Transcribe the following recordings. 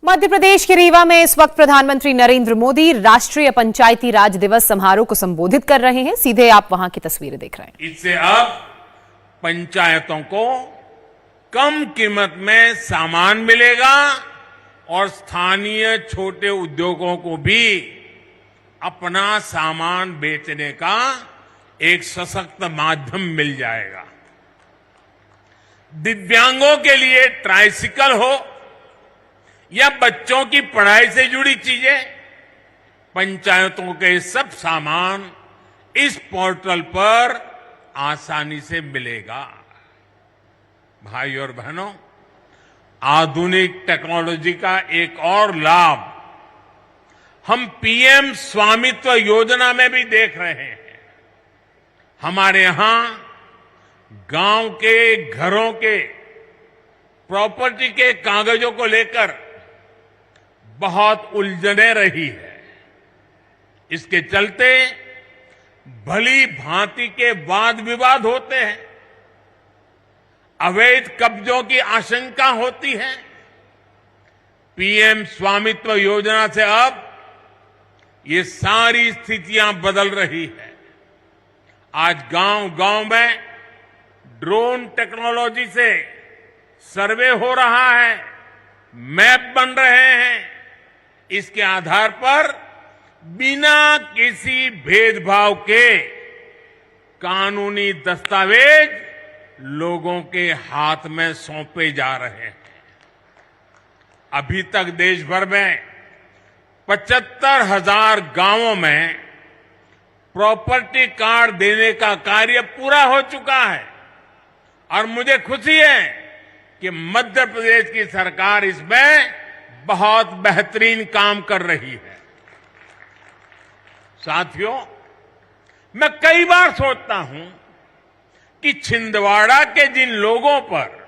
मध्य प्रदेश के रीवा में इस वक्त प्रधानमंत्री नरेंद्र मोदी राष्ट्रीय पंचायती राज दिवस समारोह को संबोधित कर रहे हैं। सीधे आप वहां की तस्वीरें देख रहे हैं। इससे अब पंचायतों को कम कीमत में सामान मिलेगा और स्थानीय छोटे उद्योगों को भी अपना सामान बेचने का एक सशक्त माध्यम मिल जाएगा। दिव्यांगों के लिए ट्राइसिकल हो या बच्चों की पढ़ाई से जुड़ी चीजें, पंचायतों के सब सामान इस पोर्टल पर आसानी से मिलेगा। भाई और बहनों, आधुनिक टेक्नोलॉजी का एक और लाभ हम पीएम स्वामित्व योजना में भी देख रहे हैं। हमारे यहां गांव के घरों के प्रॉपर्टी के कागजों को लेकर बहुत उलझने रही है। इसके चलते भली भांति के वाद विवाद होते हैं, अवैध कब्जों की आशंका होती है। पीएम स्वामित्व योजना से अब ये सारी स्थितियां बदल रही है। आज गांव-गांव में ड्रोन टेक्नोलॉजी से सर्वे हो रहा है, मैप बन रहे हैं। इसके आधार पर बिना किसी भेदभाव के कानूनी दस्तावेज लोगों के हाथ में सौंपे जा रहे हैं। अभी तक देश भर में 75,000 गांवों में प्रॉपर्टी कार्ड देने का कार्य पूरा हो चुका है और मुझे खुशी है कि मध्य प्रदेश की सरकार इसमें बहुत बेहतरीन काम कर रही है। साथियों, मैं कई बार सोचता हूं कि छिंदवाड़ा के जिन लोगों पर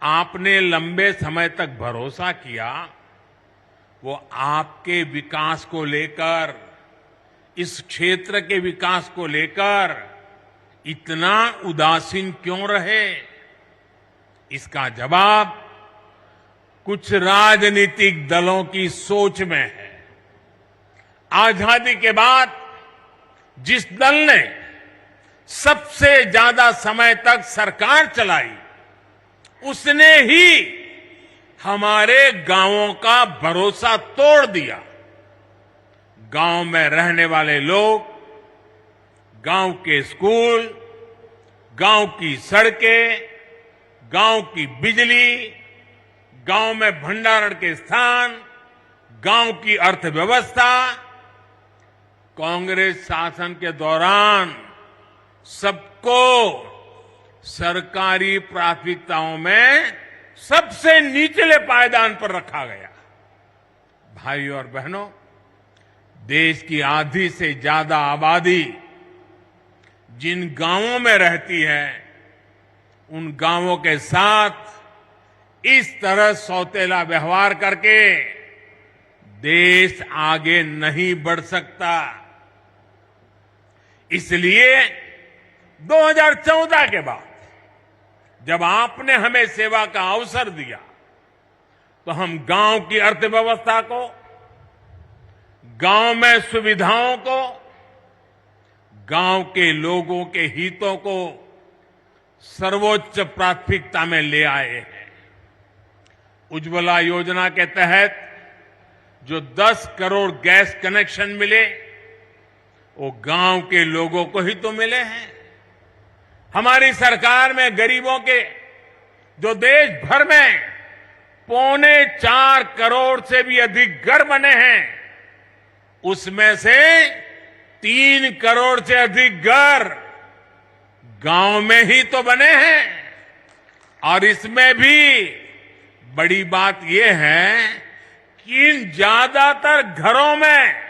आपने लंबे समय तक भरोसा किया, वो आपके विकास को लेकर, इस क्षेत्र के विकास को लेकर इतना उदासीन क्यों रहे? इसका जवाब कुछ राजनीतिक दलों की सोच में है। आजादी के बाद जिस दल ने सबसे ज्यादा समय तक सरकार चलाई, उसने ही हमारे गांवों का भरोसा तोड़ दिया। गांव में रहने वाले लोग, गांव के स्कूल, गांव की सड़कें, गांव की बिजली, गांव में भंडारण के स्थान, गांव की अर्थव्यवस्था, कांग्रेस शासन के दौरान सबको सरकारी प्राथमिकताओं में सबसे निचले पायदान पर रखा गया। भाई और बहनों, देश की आधी से ज्यादा आबादी जिन गांवों में रहती है, उन गांवों के साथ इस तरह सौतेला व्यवहार करके देश आगे नहीं बढ़ सकता। इसलिए 2014 के बाद जब आपने हमें सेवा का अवसर दिया, तो हम गांव की अर्थव्यवस्था को, गांव में सुविधाओं को, गांव के लोगों के हितों को सर्वोच्च प्राथमिकता में ले आए हैं। उज्ज्वला योजना के तहत जो 10 करोड़ गैस कनेक्शन मिले, वो गांव के लोगों को ही तो मिले हैं। हमारी सरकार में गरीबों के जो देश भर में 4.25 करोड़ से भी अधिक घर बने हैं, उसमें से 3 करोड़ से अधिक घर गांव में ही तो बने हैं। और इसमें भी बड़ी बात यह है कि इन ज्यादातर घरों में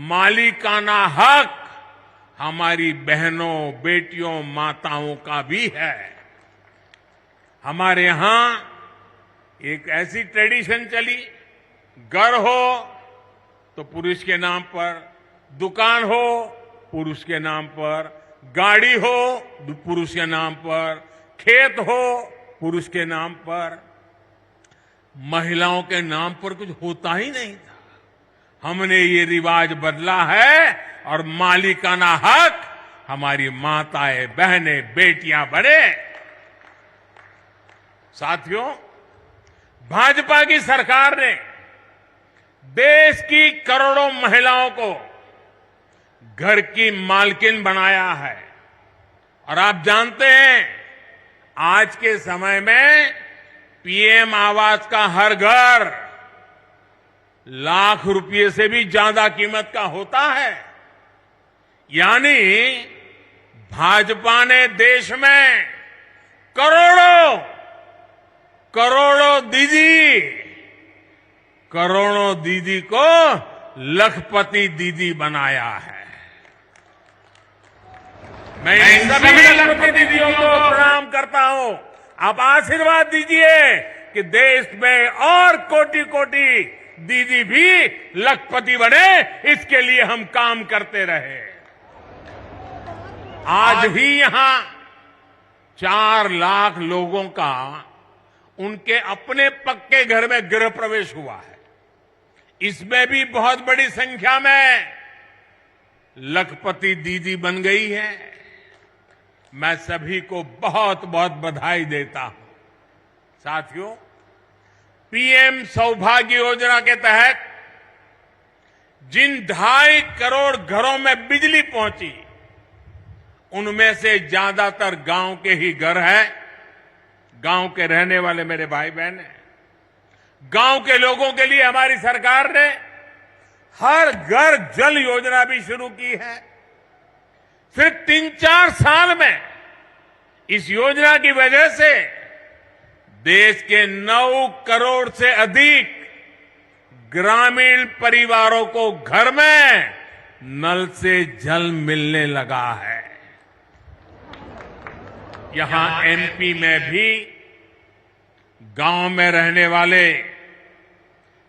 मालिकाना हक हमारी बहनों, बेटियों, माताओं का भी है। हमारे यहां एक ऐसी ट्रेडिशन चली, घर हो तो पुरुष के नाम पर, दुकान हो पुरुष के नाम पर, गाड़ी हो पुरुष के नाम पर, खेत हो पुरुष के नाम पर। महिलाओं के नाम पर कुछ होता ही नहीं था। हमने ये रिवाज बदला है और मालिकाना हक हमारी माताएं, बहनें, बेटियां बने। साथियों, भाजपा की सरकार ने देश की करोड़ों महिलाओं को घर की मालकिन बनाया है। और आप जानते हैं, आज के समय में पीएम आवास का हर घर लाख रुपए से भी ज्यादा कीमत का होता है। यानी भाजपा ने देश में करोड़ों दीदी को लखपति दीदी बनाया है। मैं इन सभी लखपति दीदियों को प्रणाम करता हूं। आप आशीर्वाद दीजिए कि देश में और कोटि कोटि दीदी भी लखपति बने, इसके लिए हम काम करते रहे। आज ही यहां 4 लाख लोगों का उनके अपने पक्के घर में गृह प्रवेश हुआ है। इसमें भी बहुत बड़ी संख्या में लखपति दीदी बन गई है। मैं सभी को बहुत बहुत बधाई देता हूं। साथियों, पीएम सौभाग्य योजना के तहत जिन 2.5 करोड़ घरों में बिजली पहुंची, उनमें से ज्यादातर गांव के ही घर हैं। गांव के रहने वाले मेरे भाई बहन हैं। गांव के लोगों के लिए हमारी सरकार ने हर घर जल योजना भी शुरू की है। सिर्फ 3-4 साल में इस योजना की वजह से देश के 9 करोड़ से अधिक ग्रामीण परिवारों को घर में नल से जल मिलने लगा है। यहां एमपी में भी गांव में रहने वाले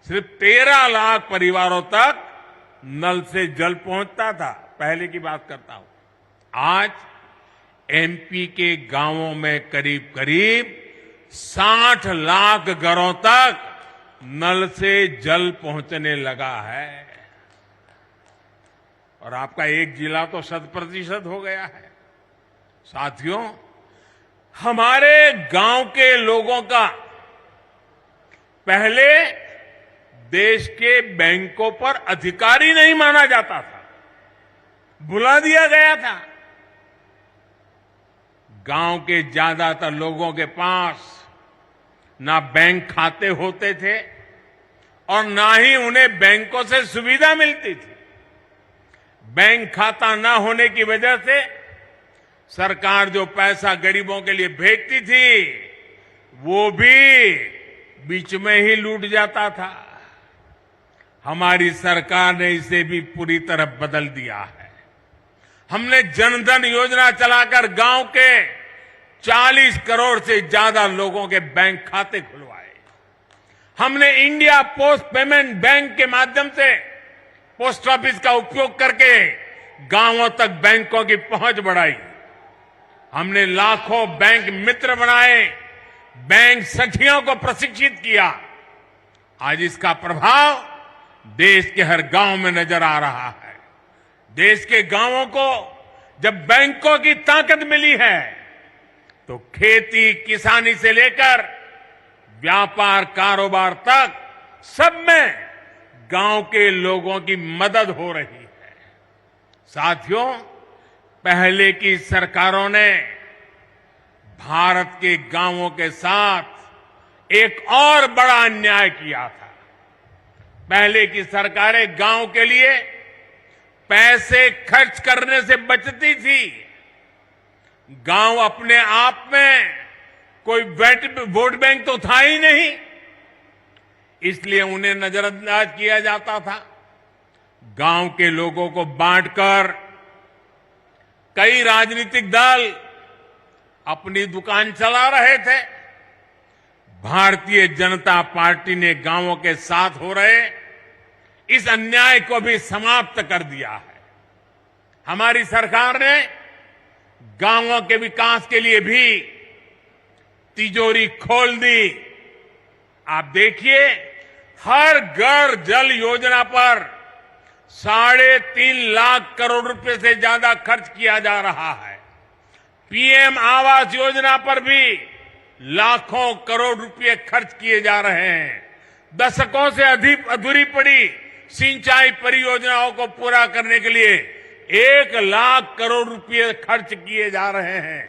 सिर्फ 13 लाख परिवारों तक नल से जल पहुंचता था। पहले की बात करता हूं। आज एमपी के गांवों में करीब करीब 60 लाख घरों तक नल से जल पहुंचने लगा है। और आपका एक जिला तो 100% हो गया है। साथियों, हमारे गांव के लोगों का पहले देश के बैंकों पर अधिकार ही नहीं माना जाता था, बुला दिया गया था। गांव के ज्यादातर लोगों के पास ना बैंक खाते होते थे और ना ही उन्हें बैंकों से सुविधा मिलती थी। बैंक खाता ना होने की वजह से सरकार जो पैसा गरीबों के लिए भेजती थी, वो भी बीच में ही लूट जाता था। हमारी सरकार ने इसे भी पूरी तरह बदल दिया है। हमने जनधन योजना चलाकर गांव के 40 करोड़ से ज्यादा लोगों के बैंक खाते खुलवाए। हमने इंडिया पोस्ट पेमेंट बैंक के माध्यम से पोस्ट ऑफिस का उपयोग करके गांवों तक बैंकों की पहुंच बढ़ाई। हमने लाखों बैंक मित्र बनाए, बैंक सखियों को प्रशिक्षित किया। आज इसका प्रभाव देश के हर गांव में नजर आ रहा है। देश के गांवों को जब बैंकों की ताकत मिली है, तो खेती किसानी से लेकर व्यापार कारोबार तक सब में गांव के लोगों की मदद हो रही है। साथियों, पहले की सरकारों ने भारत के गांवों के साथ एक और बड़ा अन्याय किया था। पहले की सरकारें गांव के लिए पैसे खर्च करने से बचती थी। गांव अपने आप में कोई वोट बैंक तो था ही नहीं, इसलिए उन्हें नजरअंदाज किया जाता था। गांव के लोगों को बांटकर कई राजनीतिक दल अपनी दुकान चला रहे थे। भारतीय जनता पार्टी ने गांवों के साथ हो रहे इस अन्याय को भी समाप्त कर दिया है। हमारी सरकार ने गांवों के विकास के लिए भी तिजोरी खोल दी। आप देखिए, हर घर जल योजना पर 3.5 लाख करोड़ रुपए से ज्यादा खर्च किया जा रहा है। पीएम आवास योजना पर भी लाखों करोड़ रुपए खर्च किए जा रहे हैं। दशकों से अधिक अधूरी पड़ी सिंचाई परियोजनाओं को पूरा करने के लिए 1 लाख करोड़ रुपए खर्च किए जा रहे हैं।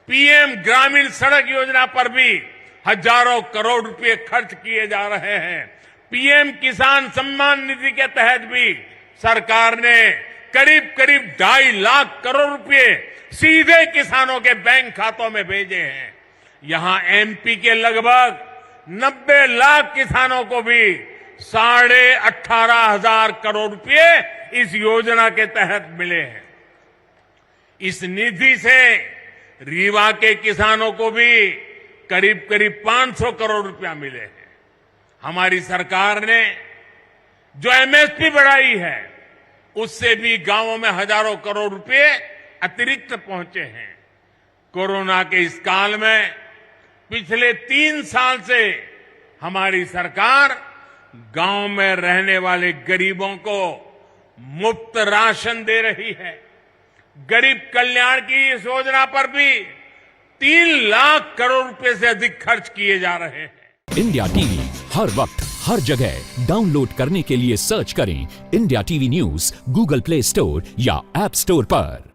पीएम ग्रामीण सड़क योजना पर भी हजारों करोड़ रुपए खर्च किए जा रहे हैं। पीएम किसान सम्मान निधि के तहत भी सरकार ने करीब 2.5 लाख करोड़ रुपए सीधे किसानों के बैंक खातों में भेजे हैं। यहां एमपी के लगभग 90 लाख किसानों को भी 18,500 करोड़ रुपए इस योजना के तहत मिले हैं। इस निधि से रीवा के किसानों को भी करीब 500 करोड़ रुपया मिले हैं। हमारी सरकार ने जो एमएसपी बढ़ाई है, उससे भी गांवों में हजारों करोड़ रुपए अतिरिक्त पहुंचे हैं। कोरोना के इस काल में पिछले 3 साल से हमारी सरकार गांव में रहने वाले गरीबों को मुफ्त राशन दे रही है। गरीब कल्याण की इस योजना पर भी 3 लाख करोड़ रुपए से अधिक खर्च किए जा रहे हैं। इंडिया टीवी हर वक्त हर जगह डाउनलोड करने के लिए सर्च करें India TV news Google play store या ऐप स्टोर पर।